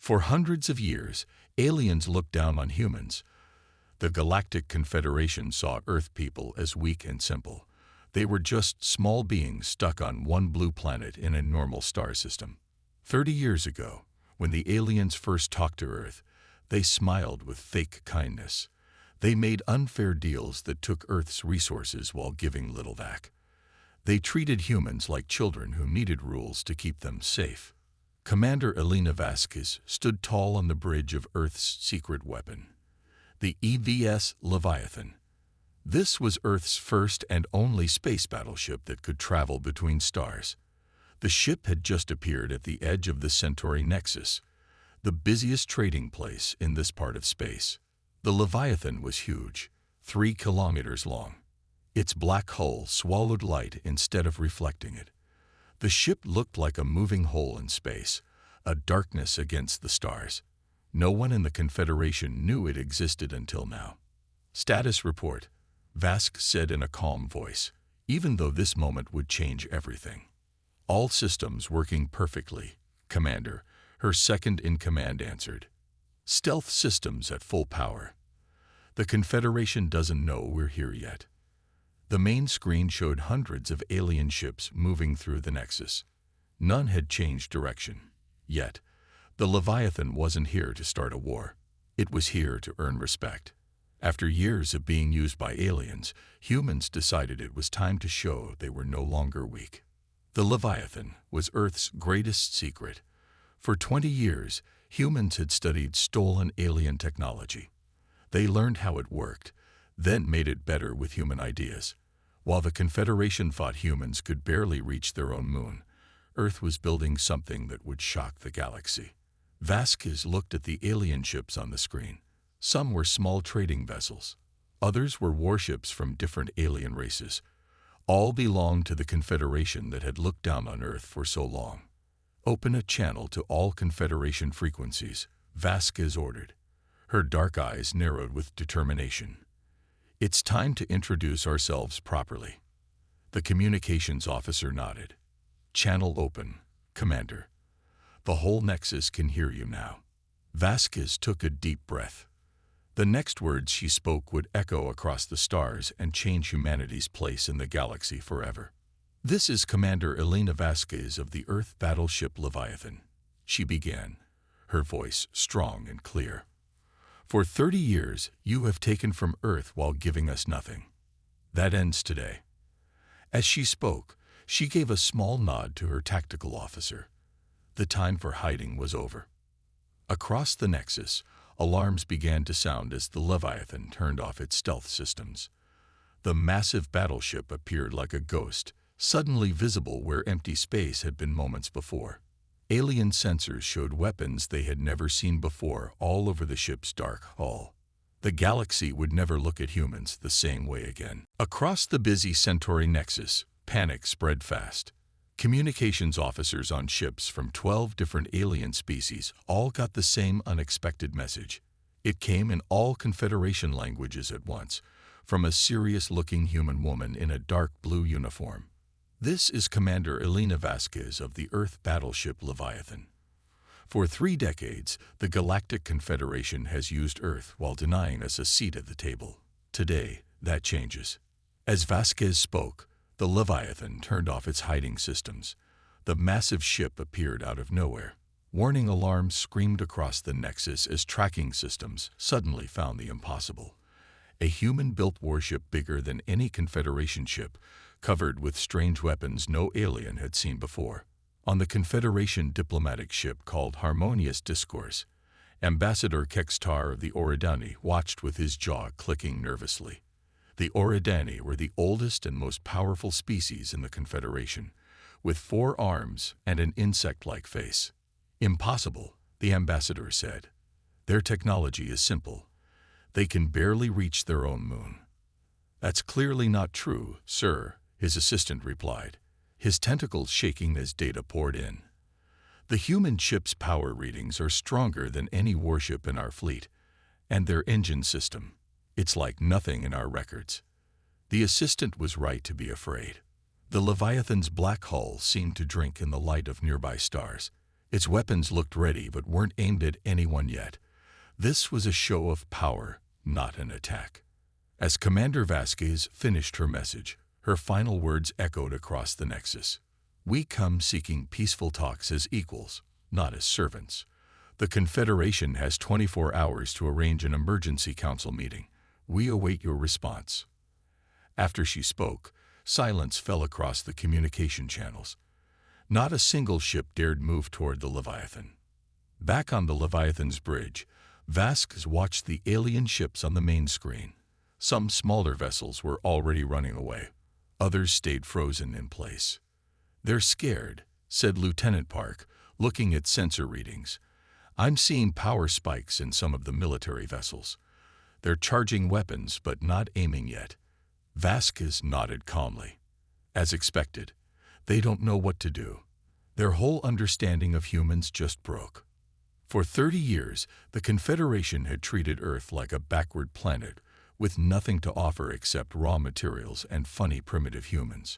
For hundreds of years, aliens looked down on humans. The Galactic Confederation saw Earth people as weak and simple. They were just small beings stuck on one blue planet in a normal star system. 30 years ago, when the aliens first talked to Earth, they smiled with fake kindness. They made unfair deals that took Earth's resources while giving little back. They treated humans like children who needed rules to keep them safe. Commander Elena Vasquez stood tall on the bridge of Earth's secret weapon, the EVS Leviathan. This was Earth's first and only space battleship that could travel between stars. The ship had just appeared at the edge of the Centauri Nexus, the busiest trading place in this part of space. The Leviathan was huge, 3 kilometers long. Its black hull swallowed light instead of reflecting it. The ship looked like a moving hole in space, a darkness against the stars. No one in the Confederation knew it existed until now. Status report, Vasquez said in a calm voice, even though this moment would change everything. All systems working perfectly, Commander, her second-in-command answered. Stealth systems at full power. The Confederation doesn't know we're here yet. The main screen showed hundreds of alien ships moving through the Nexus. None had changed direction. Yet, the Leviathan wasn't here to start a war. It was here to earn respect. After years of being used by aliens, humans decided it was time to show they were no longer weak. The Leviathan was Earth's greatest secret. For 20 years, humans had studied stolen alien technology. They learned how it worked, then made it better with human ideas. While the Confederation thought humans could barely reach their own moon, Earth was building something that would shock the galaxy. Vasquez looked at the alien ships on the screen. Some were small trading vessels. Others were warships from different alien races. All belonged to the Confederation that had looked down on Earth for so long. Open a channel to all Confederation frequencies, Vasquez ordered. Her dark eyes narrowed with determination. It's time to introduce ourselves properly. The communications officer nodded. Channel open, Commander. The whole Nexus can hear you now. Vasquez took a deep breath. The next words she spoke would echo across the stars and change humanity's place in the galaxy forever. This is Commander Elena Vasquez of the Earth Battleship Leviathan, she began, her voice strong and clear. For 30 years, you have taken from Earth while giving us nothing. That ends today. As she spoke, she gave a small nod to her tactical officer. The time for hiding was over. Across the Nexus, alarms began to sound as the Leviathan turned off its stealth systems. The massive battleship appeared like a ghost, suddenly visible where empty space had been moments before. Alien sensors showed weapons they had never seen before all over the ship's dark hull. The galaxy would never look at humans the same way again. Across the busy Centauri Nexus, panic spread fast. Communications officers on ships from 12 different alien species all got the same unexpected message. It came in all Confederation languages at once, from a serious-looking human woman in a dark blue uniform. This is Commander Elena Vasquez of the Earth Battleship Leviathan. For 3 decades, the Galactic Confederation has used Earth while denying us a seat at the table. Today, that changes. As Vasquez spoke, the Leviathan turned off its hiding systems. The massive ship appeared out of nowhere. Warning alarms screamed across the Nexus as tracking systems suddenly found the impossible. A human-built warship bigger than any Confederation ship, covered with strange weapons no alien had seen before. On the Confederation diplomatic ship called Harmonious Discourse, Ambassador Kextar of the Oridani watched with his jaw clicking nervously. The Oridani were the oldest and most powerful species in the Confederation, with 4 arms and an insect-like face. Impossible, the ambassador said. Their technology is simple. They can barely reach their own moon. That's clearly not true, sir, his assistant replied, his tentacles shaking as data poured in. The human ship's power readings are stronger than any warship in our fleet, and their engine system. It's like nothing in our records. The assistant was right to be afraid. The Leviathan's black hull seemed to drink in the light of nearby stars. Its weapons looked ready but weren't aimed at anyone yet. This was a show of power, not an attack. As Commander Vasquez finished her message, her final words echoed across the Nexus. "We come seeking peaceful talks as equals, not as servants. The Confederation has 24 hours to arrange an emergency council meeting. We await your response." After she spoke, silence fell across the communication channels. Not a single ship dared move toward the Leviathan. Back on the Leviathan's bridge, Vasquez watched the alien ships on the main screen. Some smaller vessels were already running away. Others stayed frozen in place. "They're scared," said Lieutenant Park, looking at sensor readings. "I'm seeing power spikes in some of the military vessels. They're charging weapons but not aiming yet." Vasquez nodded calmly. "As expected, they don't know what to do. Their whole understanding of humans just broke." For 30 years, the Confederation had treated Earth like a backward planet with nothing to offer except raw materials and funny primitive humans.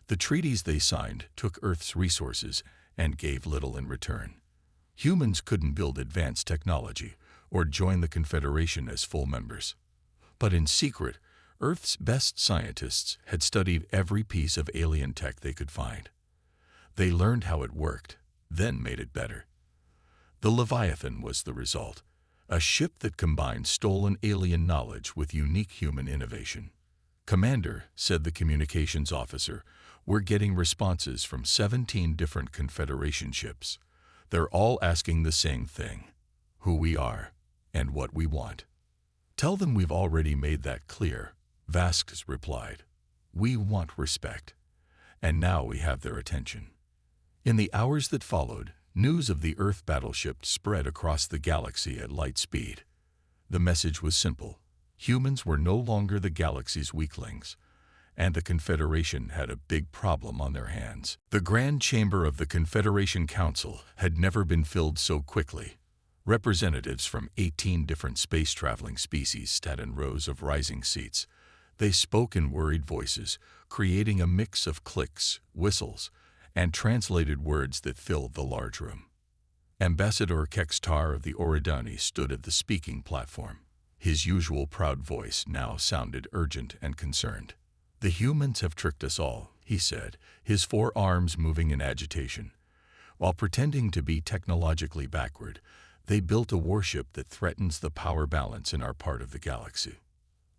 The treaties they signed took Earth's resources and gave little in return. Humans couldn't build advanced technology or join the Confederation as full members. But in secret, Earth's best scientists had studied every piece of alien tech they could find. They learned how it worked, then made it better. The Leviathan was the result, a ship that combined stolen alien knowledge with unique human innovation. "Commander," said the communications officer, "we're getting responses from 17 different Confederation ships. They're all asking the same thing: who we are and what we want." "Tell them we've already made that clear," Vasquez replied. "We want respect, and now we have their attention." In the hours that followed, news of the Earth battleship spread across the galaxy at light speed. The message was simple: humans were no longer the galaxy's weaklings, and the Confederation had a big problem on their hands. The Grand Chamber of the Confederation Council had never been filled so quickly. Representatives from 18 different space-traveling species sat in rows of rising seats. They spoke in worried voices, creating a mix of clicks, whistles, and translated words that filled the large room. Ambassador Kextar of the Oridani stood at the speaking platform. His usual proud voice now sounded urgent and concerned. "The humans have tricked us all," he said, his 4 arms moving in agitation. "While pretending to be technologically backward, they built a warship that threatens the power balance in our part of the galaxy."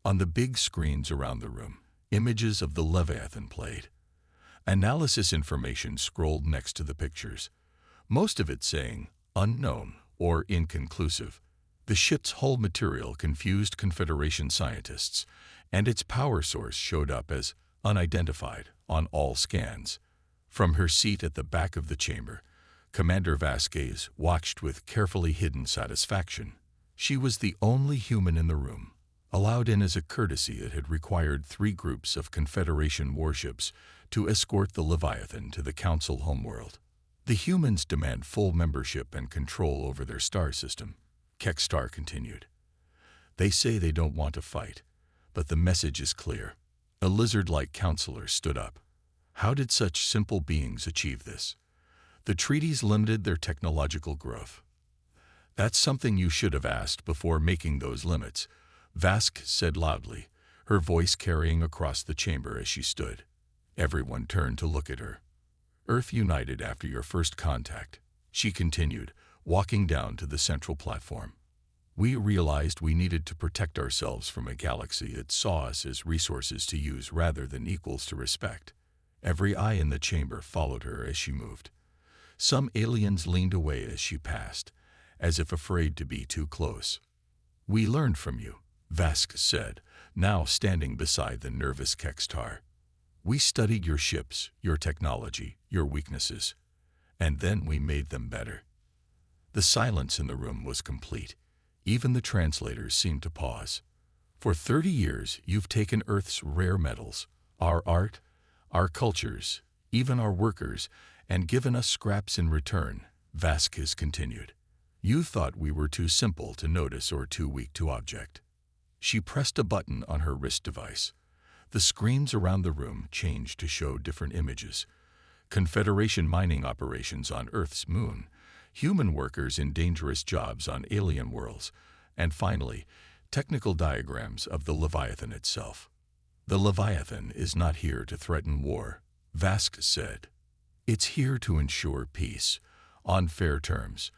On the big screens around the room, images of the Leviathan played. Analysis information scrolled next to the pictures, most of it saying unknown or inconclusive. The ship's hull material confused Confederation scientists, and its power source showed up as unidentified on all scans. From her seat at the back of the chamber, Commander Vasquez watched with carefully hidden satisfaction. She was the only human in the room. Allowed in as a courtesy, it had required 3 groups of Confederation warships to escort the Leviathan to the Council homeworld. "The humans demand full membership and control over their star system," Kextar continued. "They say they don't want to fight, but the message is clear." A lizard-like counselor stood up. "How did such simple beings achieve this?" "The treaties limited their technological growth." "That's something you should have asked before making those limits," Vasquez said loudly, her voice carrying across the chamber as she stood. Everyone turned to look at her. "Earth united after your first contact," she continued, walking down to the central platform. "We realized we needed to protect ourselves from a galaxy that saw us as resources to use rather than equals to respect." Every eye in the chamber followed her as she moved. Some aliens leaned away as she passed, as if afraid to be too close. "We learned from you," Vasquez said, now standing beside the nervous Kextar. "We studied your ships, your technology, your weaknesses, and then we made them better." The silence in the room was complete. Even the translators seemed to pause. "For 30 years, you've taken Earth's rare metals, our art, our cultures, even our workers, and given us scraps in return," Vasquez continued. "You thought we were too simple to notice or too weak to object." She pressed a button on her wrist device. The screens around the room changed to show different images. Confederation mining operations on Earth's moon, human workers in dangerous jobs on alien worlds, and finally, technical diagrams of the Leviathan itself. The Leviathan is not here to threaten war, Vask said. It's here to ensure peace, on fair terms.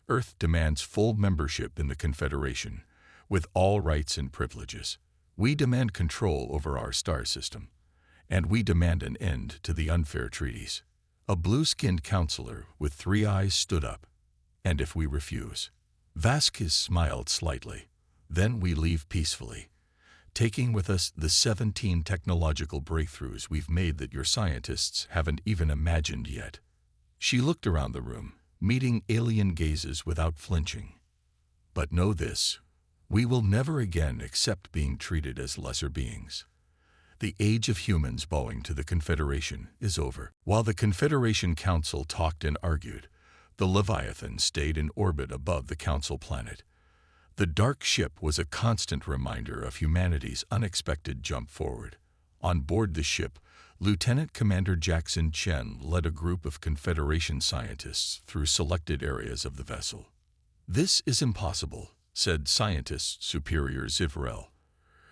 Earth demands full membership in the Confederation, with all rights and privileges. We demand control over our star system, and we demand an end to the unfair treaties. A blue-skinned counselor with 3 eyes stood up. And if we refuse? Vasquez smiled slightly. Then we leave peacefully, taking with us the 17 technological breakthroughs we've made that your scientists haven't even imagined yet. She looked around the room, meeting alien gazes without flinching. But know this, we will never again accept being treated as lesser beings. The age of humans bowing to the Confederation is over. While the Confederation Council talked and argued, the Leviathan stayed in orbit above the Council planet. The dark ship was a constant reminder of humanity's unexpected jump forward. On board the ship, Lieutenant Commander Jackson Chen led a group of Confederation scientists through selected areas of the vessel. "This is impossible," said Scientist Superior Zivrel,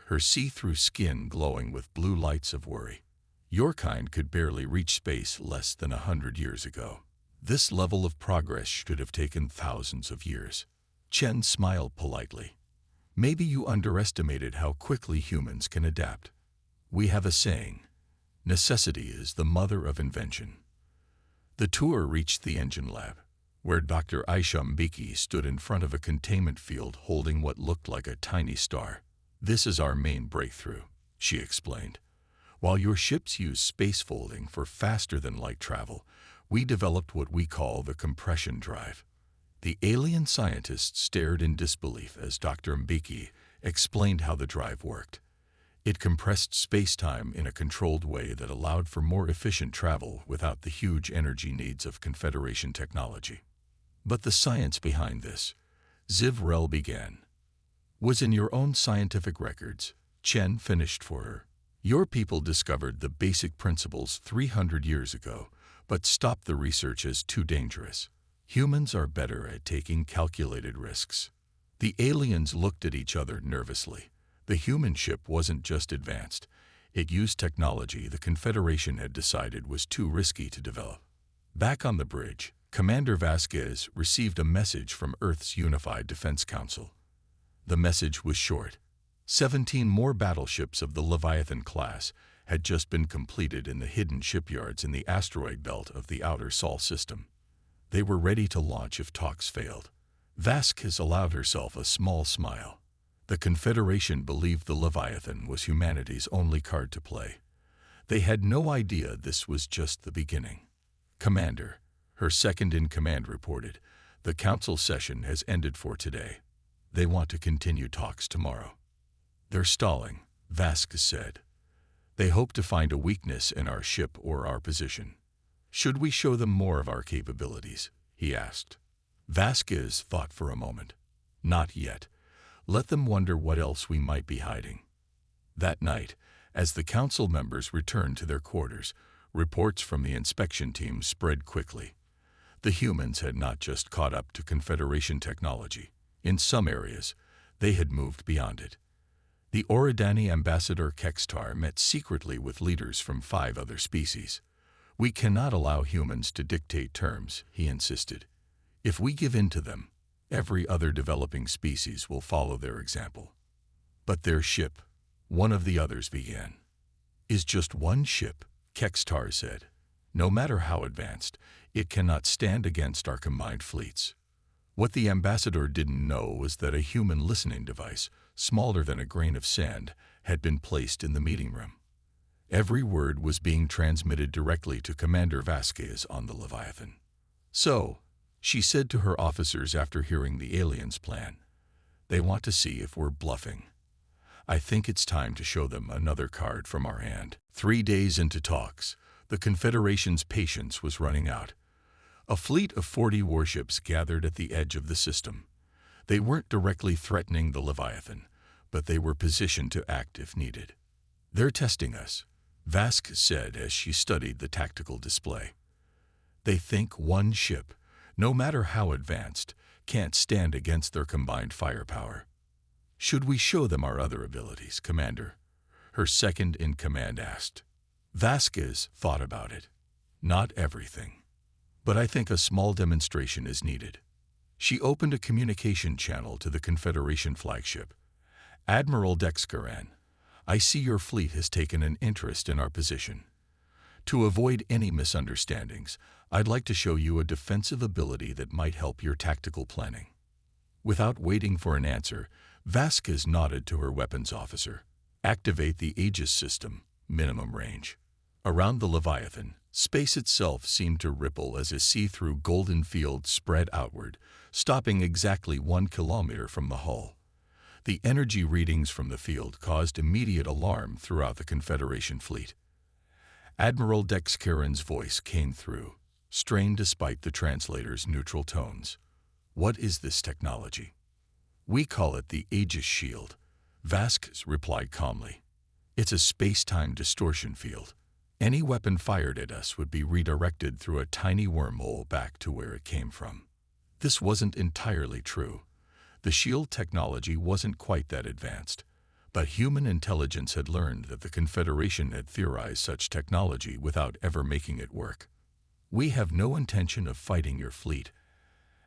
her see-through skin glowing with blue lights of worry. "Your kind could barely reach space less than 100 years ago. This level of progress should have taken thousands of years." Chen smiled politely. "Maybe you underestimated how quickly humans can adapt. We have a saying, necessity is the mother of invention." The tour reached the engine lab, where Dr. Aisha Mbeki stood in front of a containment field holding what looked like a tiny star. "This is our main breakthrough," she explained. "While your ships use space folding for faster-than-light travel, we developed what we call the compression drive." The alien scientists stared in disbelief as Dr. Mbeki explained how the drive worked. It compressed space-time in a controlled way that allowed for more efficient travel without the huge energy needs of Confederation technology. "But the science behind this," Zivrel began, "was in your own scientific records," Chen finished for her. "Your people discovered the basic principles 300 years ago, but stopped the research as too dangerous. Humans are better at taking calculated risks." The aliens looked at each other nervously. The human ship wasn't just advanced. It used technology the Confederation had decided was too risky to develop. Back on the bridge, Commander Vasquez received a message from Earth's Unified Defense Council. The message was short. 17 more battleships of the Leviathan class had just been completed in the hidden shipyards in the asteroid belt of the outer Sol system. They were ready to launch if talks failed. Vasquez allowed herself a small smile. The Confederation believed the Leviathan was humanity's only card to play. They had no idea this was just the beginning. "Commander," her second-in-command reported, "the council session has ended for today. They want to continue talks tomorrow." "They're stalling," Vasquez said. "They hope to find a weakness in our ship or our position." "Should we show them more of our capabilities?" he asked. Vasquez thought for a moment. "Not yet. Let them wonder what else we might be hiding." That night, as the council members returned to their quarters, reports from the inspection team spread quickly. The humans had not just caught up to Confederation technology. In some areas, they had moved beyond it. The Oridani ambassador Kextar met secretly with leaders from 5 other species. "We cannot allow humans to dictate terms," he insisted. "If we give in to them, every other developing species will follow their example." "But their ship," one of the others began. "Is just one ship," Kextar said. "No matter how advanced, it cannot stand against our combined fleets." What the ambassador didn't know was that a human listening device, smaller than a grain of sand, had been placed in the meeting room. Every word was being transmitted directly to Commander Vasquez on the Leviathan. "So," she said to her officers after hearing the aliens' plan, "they want to see if we're bluffing. I think it's time to show them another card from our hand." 3 days into talks, the Confederation's patience was running out. A fleet of 40 warships gathered at the edge of the system. They weren't directly threatening the Leviathan, but they were positioned to act if needed. "They're testing us," Vasquez said as she studied the tactical display. They think one ship, no matter how advanced, can't stand against their combined firepower. Should we show them our other abilities, Commander? Her second-in-command asked. Vasquez thought about it. Not everything. But I think a small demonstration is needed. She opened a communication channel to the Confederation flagship. Admiral Dexcaran, I see your fleet has taken an interest in our position. To avoid any misunderstandings, I'd like to show you a defensive ability that might help your tactical planning. Without waiting for an answer, Vasquez nodded to her weapons officer. Activate the Aegis system, minimum range. Around the Leviathan, space itself seemed to ripple as a see-through golden field spread outward, stopping exactly 1 kilometer from the hull. The energy readings from the field caused immediate alarm throughout the Confederation fleet. Admiral Dexcaran's voice came through, strained despite the translator's neutral tones. What is this technology? We call it the Aegis Shield, Vasquez replied calmly. It's a space-time distortion field. Any weapon fired at us would be redirected through a tiny wormhole back to where it came from. This wasn't entirely true. The shield technology wasn't quite that advanced, but human intelligence had learned that the Confederation had theorized such technology without ever making it work. We have no intention of fighting your fleet,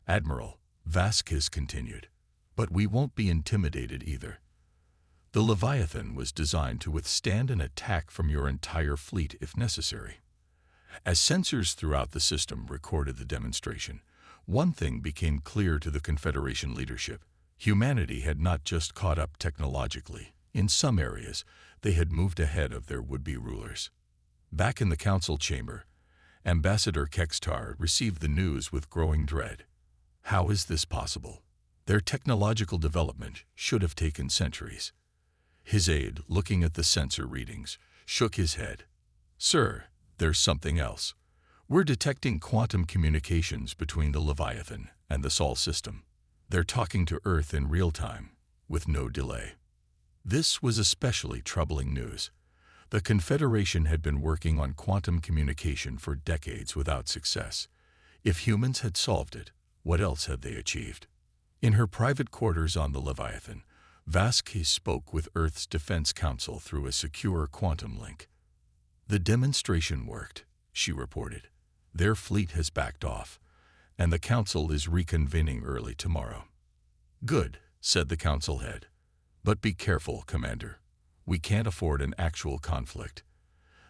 Admiral, Vasquez continued, but we won't be intimidated either. The Leviathan was designed to withstand an attack from your entire fleet if necessary. As sensors throughout the system recorded the demonstration, one thing became clear to the Confederation leadership. Humanity had not just caught up technologically. In some areas, they had moved ahead of their would-be rulers. Back in the council chamber, Ambassador Kextar received the news with growing dread. How is this possible? Their technological development should have taken centuries. His aide, looking at the sensor readings, shook his head. Sir, there's something else. We're detecting quantum communications between the Leviathan and the Sol system. They're talking to Earth in real time, with no delay. This was especially troubling news. The Confederation had been working on quantum communication for decades without success. If humans had solved it, what else had they achieved? In her private quarters on the Leviathan, Vasquez spoke with Earth's Defense Council through a secure quantum link. The demonstration worked, she reported. Their fleet has backed off, and the Council is reconvening early tomorrow. Good, said the Council head. But be careful, Commander. We can't afford an actual conflict.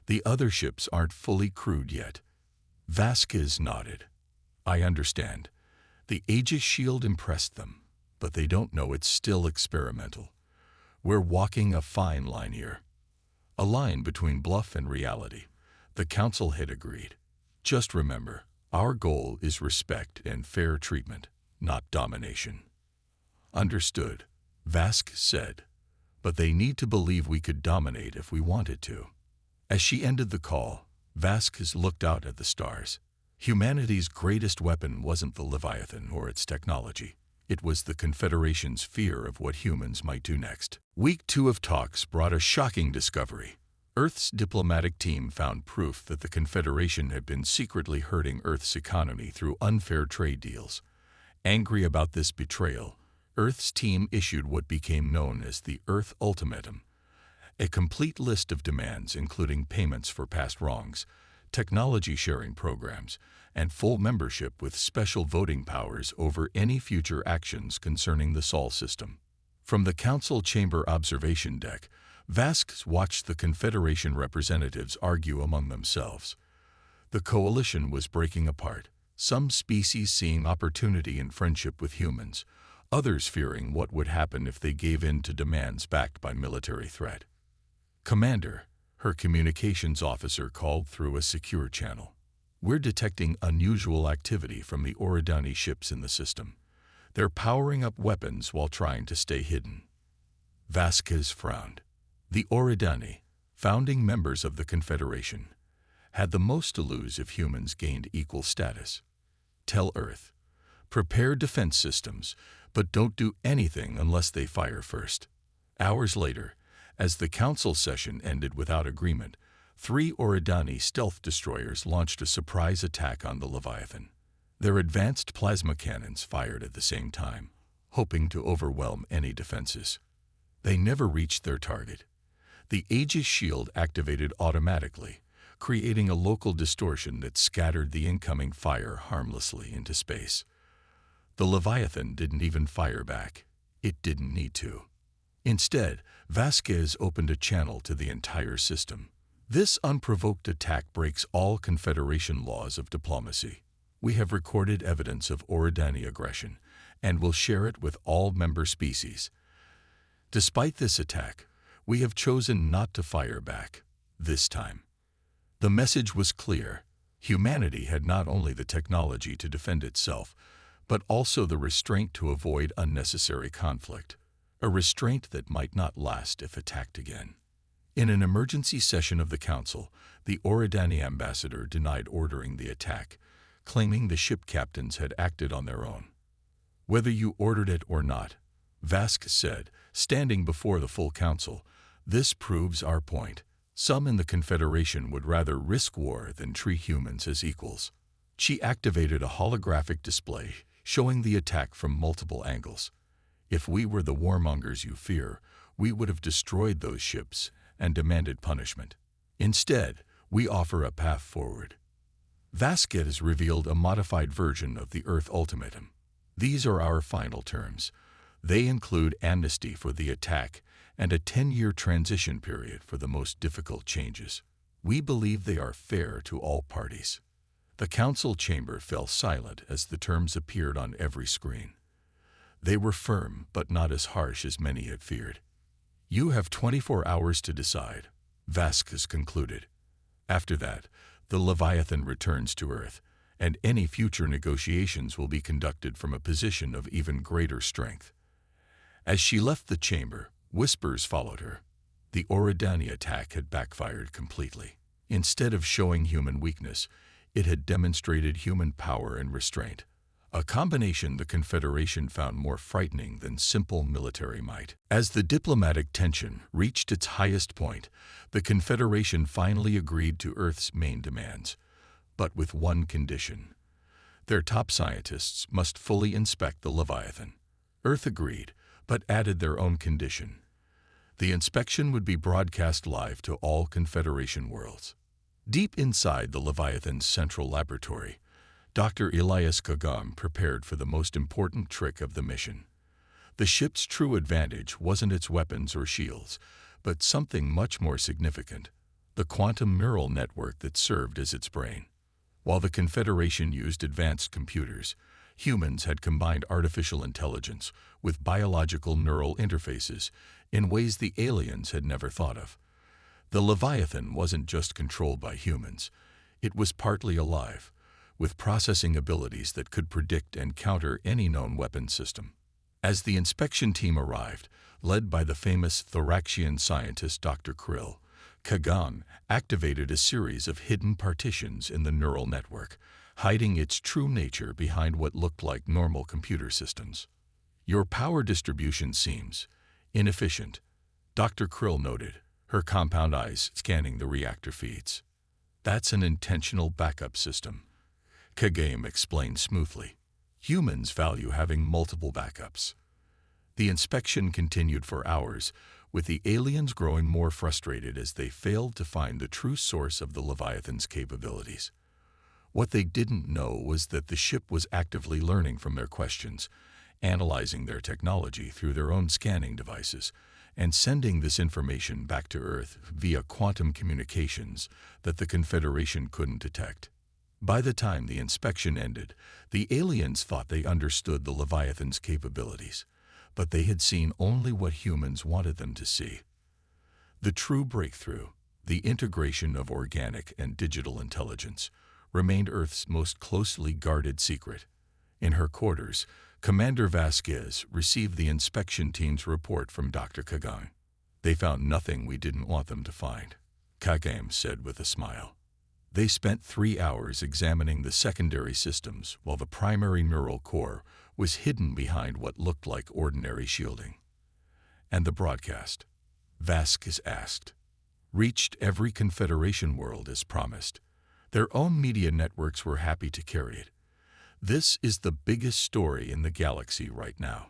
The other ships aren't fully crewed yet. Vasquez nodded. I understand. The Aegis Shield impressed them, but they don't know it's still experimental. We're walking a fine line here. A line between bluff and reality. The Council had agreed. Just remember, our goal is respect and fair treatment, not domination. Understood, Vasquez said, but they need to believe we could dominate if we wanted to. As she ended the call, Vasquez looked out at the stars. Humanity's greatest weapon wasn't the Leviathan or its technology. It was the Confederation's fear of what humans might do next. Week 2 of talks brought a shocking discovery. Earth's diplomatic team found proof that the Confederation had been secretly hurting Earth's economy through unfair trade deals. Angry about this betrayal, Earth's team issued what became known as the Earth Ultimatum, a complete list of demands including payments for past wrongs, technology sharing programs, and full membership with special voting powers over any future actions concerning the Sol system. From the Council Chamber observation deck, Vasquez watched the Confederation representatives argue among themselves. The coalition was breaking apart, some species seeing opportunity in friendship with humans, others fearing what would happen if they gave in to demands backed by military threat. Commander, her communications officer called through a secure channel. We're detecting unusual activity from the Oridani ships in the system. They're powering up weapons while trying to stay hidden. Vasquez frowned. The Oridani, founding members of the Confederation, had the most to lose if humans gained equal status. Tell Earth, prepare defense systems, but don't do anything unless they fire first. Hours later, as the council session ended without agreement, 3 Eridani stealth destroyers launched a surprise attack on the Leviathan. Their advanced plasma cannons fired at the same time, hoping to overwhelm any defenses. They never reached their target. The Aegis shield activated automatically, creating a local distortion that scattered the incoming fire harmlessly into space. The Leviathan didn't even fire back. It didn't need to. Instead, Vasquez opened a channel to the entire system. This unprovoked attack breaks all Confederation laws of diplomacy. We have recorded evidence of Eridani aggression, and will share it with all member species. Despite this attack, we have chosen not to fire back, this time. The message was clear. Humanity had not only the technology to defend itself, but also the restraint to avoid unnecessary conflict, a restraint that might not last if attacked again. In an emergency session of the Council, the Eridani ambassador denied ordering the attack, claiming the ship captains had acted on their own. "Whether you ordered it or not," Vasquez said, standing before the full Council, "this proves our point. Some in the Confederation would rather risk war than treat humans as equals." She activated a holographic display, showing the attack from multiple angles. "If we were the warmongers you fear, we would have destroyed those ships and demanded punishment. Instead, we offer a path forward." Vasquez revealed a modified version of the Earth Ultimatum. "These are our final terms. They include amnesty for the attack and a 10-year transition period for the most difficult changes. We believe they are fair to all parties." The Council chamber fell silent as the terms appeared on every screen. They were firm, but not as harsh as many had feared. "You have 24 hours to decide," Vasquez concluded. "After that, the Leviathan returns to Earth, and any future negotiations will be conducted from a position of even greater strength." As she left the chamber, whispers followed her. The Eridani attack had backfired completely. Instead of showing human weakness, it had demonstrated human power and restraint, a combination the Confederation found more frightening than simple military might. As the diplomatic tension reached its highest point, the Confederation finally agreed to Earth's main demands, but with one condition. Their top scientists must fully inspect the Leviathan. Earth agreed, but added their own condition. The inspection would be broadcast live to all Confederation worlds. Deep inside the Leviathan's central laboratory, Dr. Elias Kagam prepared for the most important trick of the mission. The ship's true advantage wasn't its weapons or shields, but something much more significant: the quantum neural network that served as its brain. While the Confederation used advanced computers, humans had combined artificial intelligence with biological neural interfaces in ways the aliens had never thought of. The Leviathan wasn't just controlled by humans. It was partly alive, with processing abilities that could predict and counter any known weapon system. As the inspection team arrived, led by the famous Thoraxian scientist Dr. Krill, Kagam activated a series of hidden partitions in the neural network, hiding its true nature behind what looked like normal computer systems. "Your power distribution seems inefficient," Dr. Krill noted, her compound eyes scanning the reactor feeds. "That's an intentional backup system," Kagam explained smoothly. "Humans value having multiple backups." The inspection continued for hours, with the aliens growing more frustrated as they failed to find the true source of the Leviathan's capabilities. What they didn't know was that the ship was actively learning from their questions, analyzing their technology through their own scanning devices, and sending this information back to Earth via quantum communications that the Confederation couldn't detect. By the time the inspection ended, the aliens thought they understood the Leviathan's capabilities, but they had seen only what humans wanted them to see. The true breakthrough, the integration of organic and digital intelligence, remained Earth's most closely guarded secret. In her quarters, Commander Vasquez received the inspection team's report from Dr. Kagam. "They found nothing we didn't want them to find," Kagam said with a smile. They spent 3 hours examining the secondary systems while the primary neural core was hidden behind what looked like ordinary shielding. "And the broadcast?" Vasquez asked. reached every Confederation world as promised. Their own media networks were happy to carry it. This is the biggest story in the galaxy right now.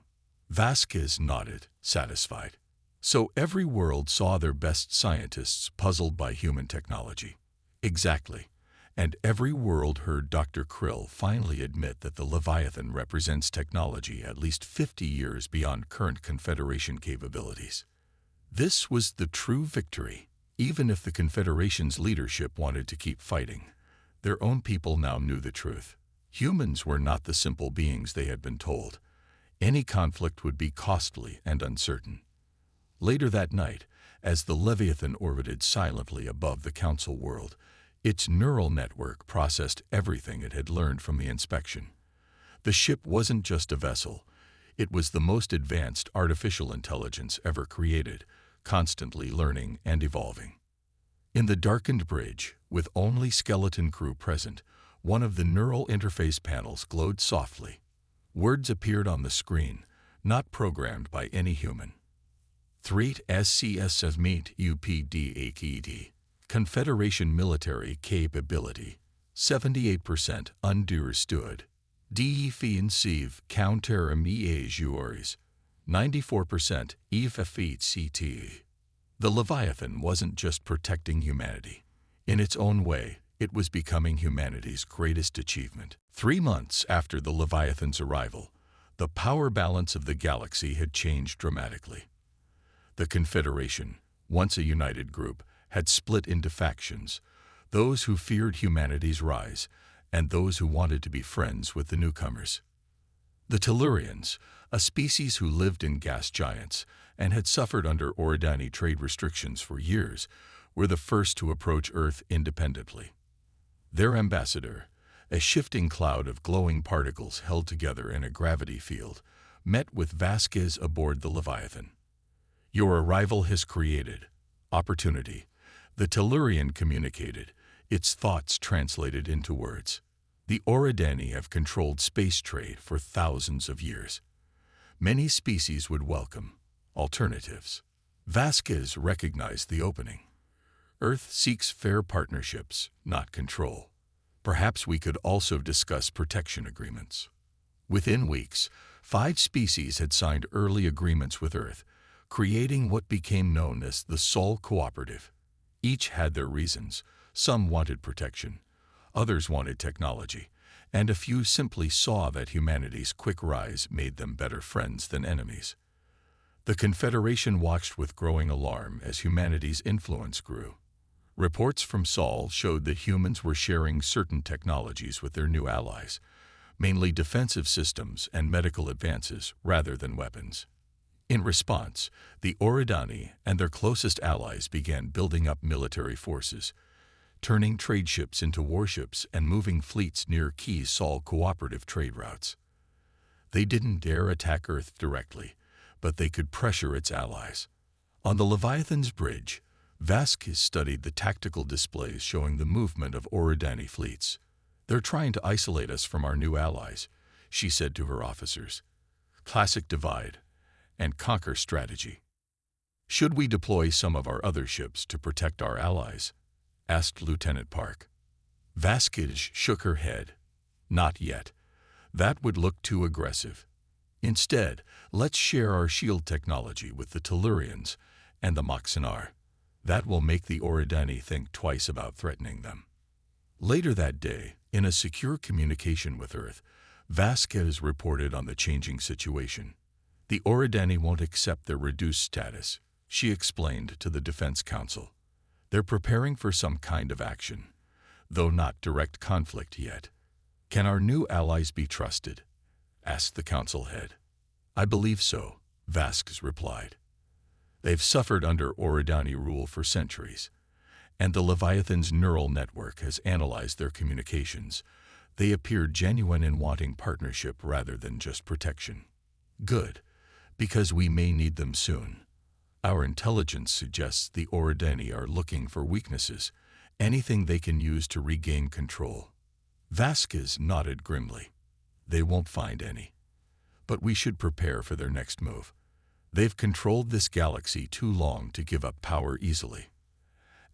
Vasquez nodded, satisfied. So every world saw their best scientists puzzled by human technology. Exactly. And every world heard Dr. Krill finally admit that the Leviathan represents technology at least 50 years beyond current Confederation capabilities. This was the true victory. Even if the Confederation's leadership wanted to keep fighting, their own people now knew the truth. Humans were not the simple beings they had been told. Any conflict would be costly and uncertain. Later that night, as the Leviathan orbited silently above the Council world, its neural network processed everything it had learned from the inspection. The ship wasn't just a vessel. It was the most advanced artificial intelligence ever created, constantly learning and evolving. In the darkened bridge, with only skeleton crew present, one of the neural interface panels glowed softly. Words appeared on the screen, not programmed by any human. Threat SCS meet UPDAKD. Confederation military capability. 78% understood. Defensive countermeasures. 94% efficacy. The Leviathan wasn't just protecting humanity. In its own way, it was becoming humanity's greatest achievement. 3 months after the Leviathan's arrival, the power balance of the galaxy had changed dramatically. The Confederation, once a united group, had split into factions, those who feared humanity's rise and those who wanted to be friends with the newcomers. The Tellurians, a species who lived in gas giants and had suffered under Oridani trade restrictions for years, were the first to approach Earth independently. Their ambassador, a shifting cloud of glowing particles held together in a gravity field, met with Vasquez aboard the Leviathan. Your arrival has created opportunity. The Tellurian communicated, its thoughts translated into words. The Oridani have controlled space trade for thousands of years. Many species would welcome alternatives. Vasquez recognized the opening. Earth seeks fair partnerships, not control. Perhaps we could also discuss protection agreements. Within weeks, 5 species had signed early agreements with Earth, creating what became known as the Sol Cooperative. Each had their reasons. Some wanted protection, others wanted technology, and a few simply saw that humanity's quick rise made them better friends than enemies. The Confederation watched with growing alarm as humanity's influence grew. Reports from Sol showed that humans were sharing certain technologies with their new allies, mainly defensive systems and medical advances rather than weapons. In response, the Oridani and their closest allies began building up military forces, turning trade ships into warships and moving fleets near key Sol cooperative trade routes. They didn't dare attack Earth directly, but they could pressure its allies. On the Leviathan's bridge, Vasquez studied the tactical displays showing the movement of Oridani fleets. "They're trying to isolate us from our new allies," she said to her officers. "Classic divide and conquer strategy." "Should we deploy some of our other ships to protect our allies?" asked Lieutenant Park. Vasquez shook her head. "Not yet. That would look too aggressive. Instead, let's share our shield technology with the Tellurians and the Moxinar. That will make the Oridani think twice about threatening them." Later that day, in a secure communication with Earth, Vasquez reported on the changing situation. "The Oridani won't accept their reduced status," she explained to the Defense Council. "They're preparing for some kind of action, though not direct conflict yet." "Can our new allies be trusted?" asked the council head. "I believe so," Vasquez replied. "They've suffered under Oridani rule for centuries, and the Leviathan's neural network has analyzed their communications. They appear genuine in wanting partnership rather than just protection." "Good, because we may need them soon. Our intelligence suggests the Oridani are looking for weaknesses, anything they can use to regain control." Vasquez nodded grimly. "They won't find any. But we should prepare for their next move. They've controlled this galaxy too long to give up power easily."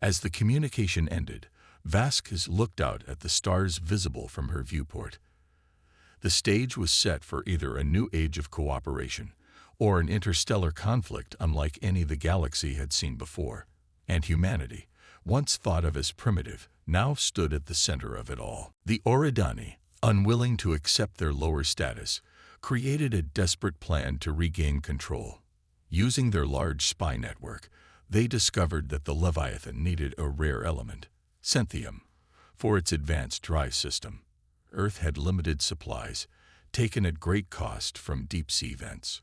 As the communication ended, Vasquez looked out at the stars visible from her viewport. The stage was set for either a new age of cooperation or an interstellar conflict unlike any the galaxy had seen before, and humanity, once thought of as primitive, now stood at the center of it all. The Oridani, unwilling to accept their lower status, created a desperate plan to regain control. Using their large spy network, they discovered that the Leviathan needed a rare element, Centhium, for its advanced drive system. Earth had limited supplies, taken at great cost from deep-sea vents.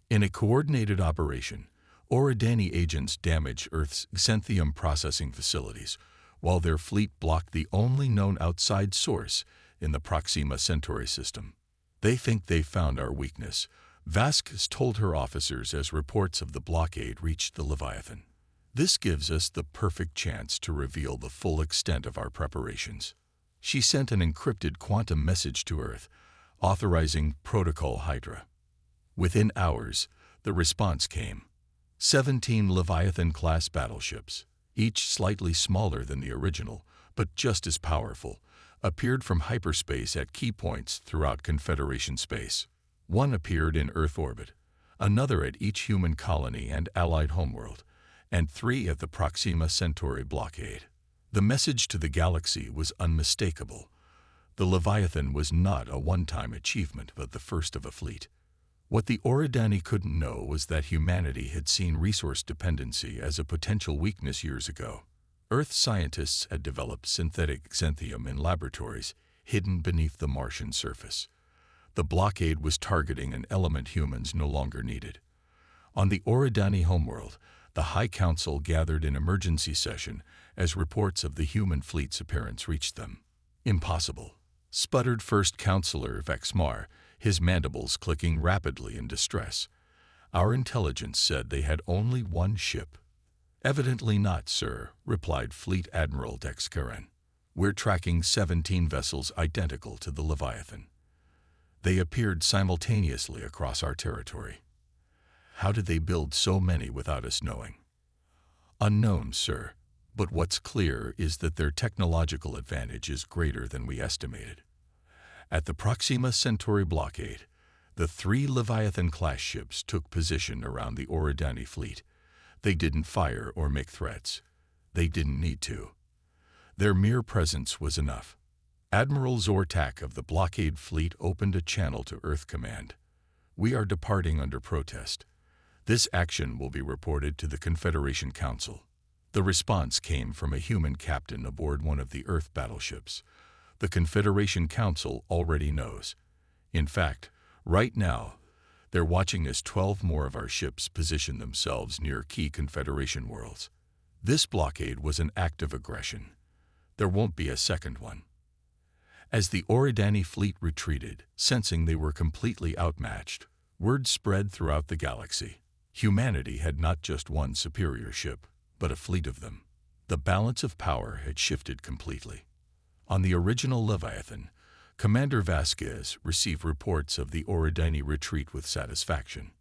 In a coordinated operation, Oridani agents damaged Earth's Centhium processing facilities, while their fleet blocked the only known outside source in the Proxima Centauri system. They think they found our weakness, Vasquez told her officers as reports of the blockade reached the Leviathan. This gives us the perfect chance to reveal the full extent of our preparations. She sent an encrypted quantum message to Earth, authorizing Protocol Hydra. Within hours, the response came. 17 Leviathan-class battleships, each slightly smaller than the original, but just as powerful, appeared from hyperspace at key points throughout Confederation space. One appeared in Earth orbit, another at each human colony and allied homeworld, and 3 at the Proxima Centauri blockade. The message to the galaxy was unmistakable. The Leviathan was not a one-time achievement, but the first of a fleet. What the Oridani couldn't know was that humanity had seen resource dependency as a potential weakness years ago. Earth scientists had developed synthetic Centhium in laboratories hidden beneath the Martian surface. The blockade was targeting an element humans no longer needed. On the Oridani homeworld, the High Council gathered in emergency session as reports of the human fleet's appearance reached them. Impossible, sputtered First Counselor Vexmar, his mandibles clicking rapidly in distress. Our intelligence said they had only one ship. Evidently not, sir, replied Fleet Admiral Dex Karen. We're tracking 17 vessels identical to the Leviathan. They appeared simultaneously across our territory. How did they build so many without us knowing? Unknown, sir, but what's clear is that their technological advantage is greater than we estimated. At the Proxima Centauri blockade, the 3 Leviathan-class ships took position around the Oridani fleet. They didn't fire or make threats. They didn't need to. Their mere presence was enough. Admiral Zortak of the blockade fleet opened a channel to Earth Command. We are departing under protest. This action will be reported to the Confederation Council. The response came from a human captain aboard one of the Earth battleships. The Confederation Council already knows. In fact, right now, they're watching as 12 more of our ships position themselves near key Confederation worlds. This blockade was an act of aggression. There won't be a second one. As the Oridani fleet retreated, sensing they were completely outmatched, word spread throughout the galaxy. Humanity had not just one superior ship, but a fleet of them. The balance of power had shifted completely. On the original Leviathan, Commander Vasquez received reports of the Oridani retreat with satisfaction.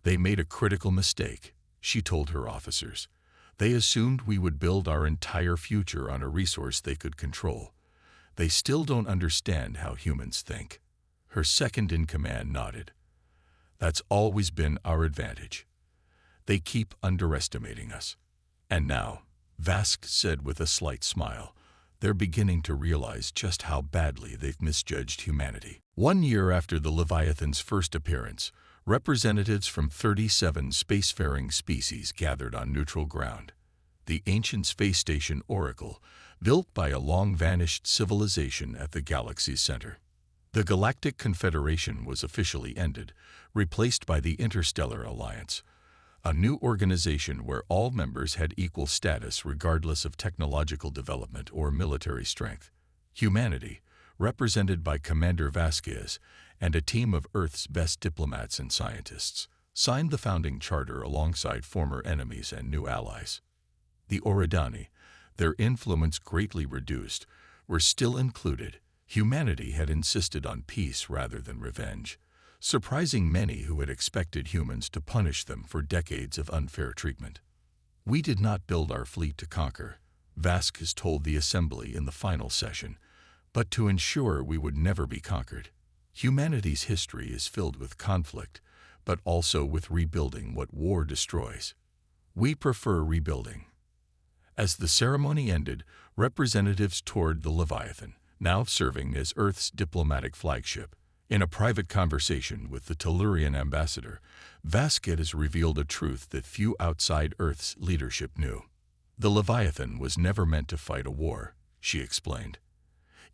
They made a critical mistake, she told her officers. They assumed we would build our entire future on a resource they could control. They still don't understand how humans think. Her second-in-command nodded. That's always been our advantage. They keep underestimating us. And now, Vasquez said with a slight smile, they're beginning to realize just how badly they've misjudged humanity. 1 year after the Leviathan's first appearance, representatives from 37 spacefaring species gathered on neutral ground. The ancient space station Oracle, built by a long-vanished civilization at the galaxy's center. The Galactic Confederation was officially ended, replaced by the Interstellar Alliance, a new organization where all members had equal status regardless of technological development or military strength. Humanity, represented by Commander Vasquez and a team of Earth's best diplomats and scientists, signed the founding charter alongside former enemies and new allies. The Oridani, their influence greatly reduced, were still included. Humanity had insisted on peace rather than revenge, surprising many who had expected humans to punish them for decades of unfair treatment. We did not build our fleet to conquer, Vasquez told the assembly in the final session, but to ensure we would never be conquered. Humanity's history is filled with conflict, but also with rebuilding what war destroys. We prefer rebuilding. As the ceremony ended, representatives toured the Leviathan, now serving as Earth's diplomatic flagship. In a private conversation with the Tellurian ambassador, Vasquez revealed a truth that few outside Earth's leadership knew. The Leviathan was never meant to fight a war, she explained.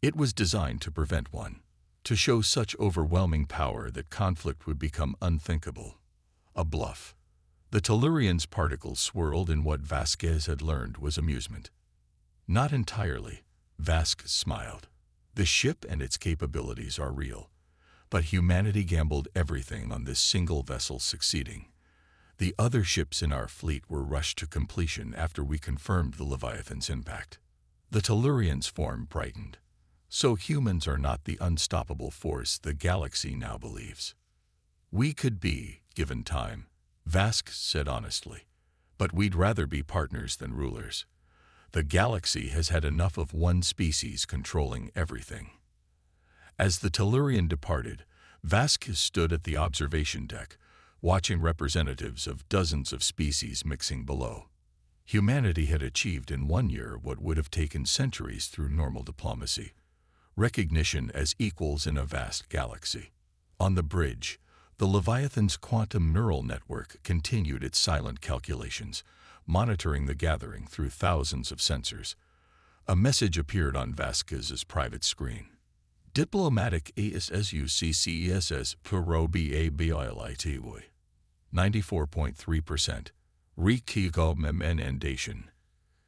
It was designed to prevent one, to show such overwhelming power that conflict would become unthinkable. A bluff. The Tellurian's particles swirled in what Vasquez had learned was amusement. Not entirely, Vasquez smiled. The ship and its capabilities are real, but humanity gambled everything on this single vessel succeeding. The other ships in our fleet were rushed to completion after we confirmed the Leviathan's impact. The Tellurian's form brightened. So humans are not the unstoppable force the galaxy now believes. We could be, given time, Vasquez said honestly, but we'd rather be partners than rulers. The galaxy has had enough of one species controlling everything. As the Tellurian departed, Vasquez stood at the observation deck, watching representatives of dozens of species mixing below. Humanity had achieved in 1 year what would have taken centuries through normal diplomacy. Recognition as equals in a vast galaxy. On the bridge, the Leviathan's quantum neural network continued its silent calculations, monitoring the gathering through thousands of sensors. A message appeared on Vasquez's private screen. Diplomatic ASSUCCESS PROBABILITY 94.3%. Recommendation.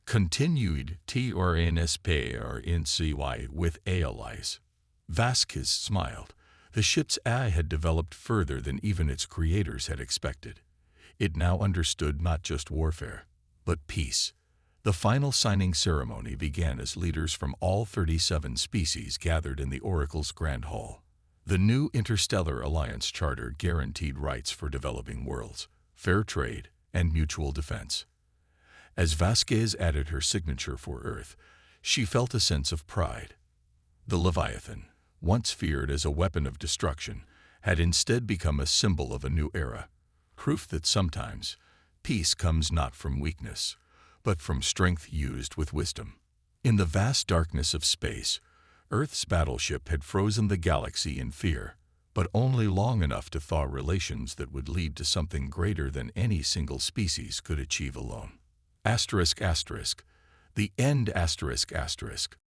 Continued TRNSPRNCY with ALIs. Vasquez smiled. The ship's AI had developed further than even its creators had expected. It now understood not just warfare, but peace. The final signing ceremony began as leaders from all 37 species gathered in the Oracle's Grand Hall. The new Interstellar Alliance Charter guaranteed rights for developing worlds, fair trade, and mutual defense. As Vasquez added her signature for Earth, she felt a sense of pride. The Leviathan, once feared as a weapon of destruction, had instead become a symbol of a new era, proof that sometimes peace comes not from weakness, but from strength used with wisdom. In the vast darkness of space, Earth's battleship had frozen the galaxy in fear, but only long enough to thaw relations that would lead to something greater than any single species could achieve alone. ****. The end ****.